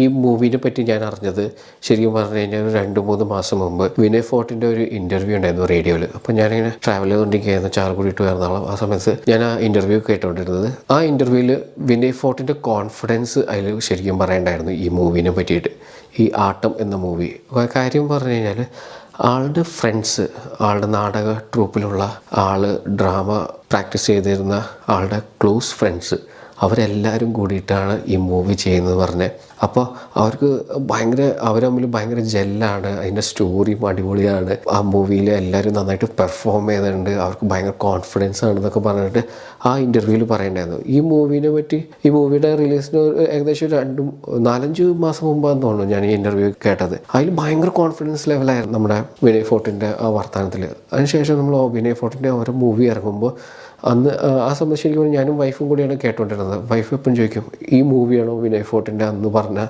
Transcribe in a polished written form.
ഈ മൂവിനെ പറ്റി ഞാൻ അറിഞ്ഞത് ശരിക്കും പറഞ്ഞു കഴിഞ്ഞാൽ ഒരു 2-3 മാസം മുമ്പ് വിനയ് ഫോർട്ടിൻ്റെ ഒരു ഇൻ്റർവ്യൂ ഉണ്ടായിരുന്നു റേഡിയോയിൽ. അപ്പോൾ ഞാനിങ്ങനെ ട്രാവൽ ചെയ്തുകൊണ്ടിരിക്കുകയായിരുന്നു ചാലക്കുടി ടു എറണാകുളം. ആ സമയത്ത് ഞാൻ ആ ഇൻ്റർവ്യൂ കേട്ടുകൊണ്ടിരുന്നത്. ആ ഇൻ്റർവ്യൂവിൽ വിനയ് ഫോർട്ടിൻ്റെ കോൺഫിഡൻസ് അതിൽ ശരിക്കും പറയണ്ടായിരുന്നു ഈ മൂവിനെ പറ്റിയിട്ട്, ഈ ആട്ടം എന്ന മൂവി. കാര്യം പറഞ്ഞു കഴിഞ്ഞാൽ ആളുടെ ഫ്രണ്ട്സ്, ആളുടെ നാടക ട്രൂപ്പിലുള്ള ആൾ, ഡ്രാമ പ്രാക്ടീസ് ചെയ്തിരുന്ന ആളുടെ ക്ലോസ് ഫ്രണ്ട്സ്, അവരെല്ലാവരും കൂടിയിട്ടാണ് ഈ മൂവി ചെയ്യുന്നത് പറഞ്ഞത്. അപ്പോൾ അവർക്ക് അവർ തമ്മിൽ ഭയങ്കര ജെല്ലാണ്. അതിൻ്റെ സ്റ്റോറിയും അടിപൊളിയാണ്. ആ മൂവിയിൽ എല്ലാവരും നന്നായിട്ട് പെർഫോം ചെയ്തിട്ടുണ്ട്. അവർക്ക് ഭയങ്കര കോൺഫിഡൻസ് ആണെന്നൊക്കെ പറഞ്ഞിട്ട് ആ ഇൻ്റർവ്യൂവിൽ പറയണ്ടായിരുന്നു. ഈ മൂവിനെ പറ്റി, ഈ മൂവിയുടെ റിലീസിന് ഏകദേശം 4-5 മാസം മുമ്പാന്ന് തോന്നുന്നു ഞാൻ ഈ ഇൻ്റർവ്യൂ കേട്ടത്. അതിൽ ഭയങ്കര കോൺഫിഡൻസ് ലെവലായിരുന്നു നമ്മുടെ വിനയ് ഫോർട്ടിൻ്റെ ആ വർത്തമാനത്തിൽ. അതിനുശേഷം നമ്മൾ വിനയ് ഫോർട്ടിൻ്റെ ഓരോ മൂവി ഇറങ്ങുമ്പോൾ അന്ന് ആ സമയത്ത് ശരിക്കും ഞാനും വൈഫും കൂടിയാണ് കേട്ടുകൊണ്ടിരുന്നത്. വൈഫ് എപ്പോഴും ചോദിക്കും, ഈ മൂവിയാണോ വിനയ് ഫോർട്ടിൻ്റെ അന്ന് പറഞ്ഞ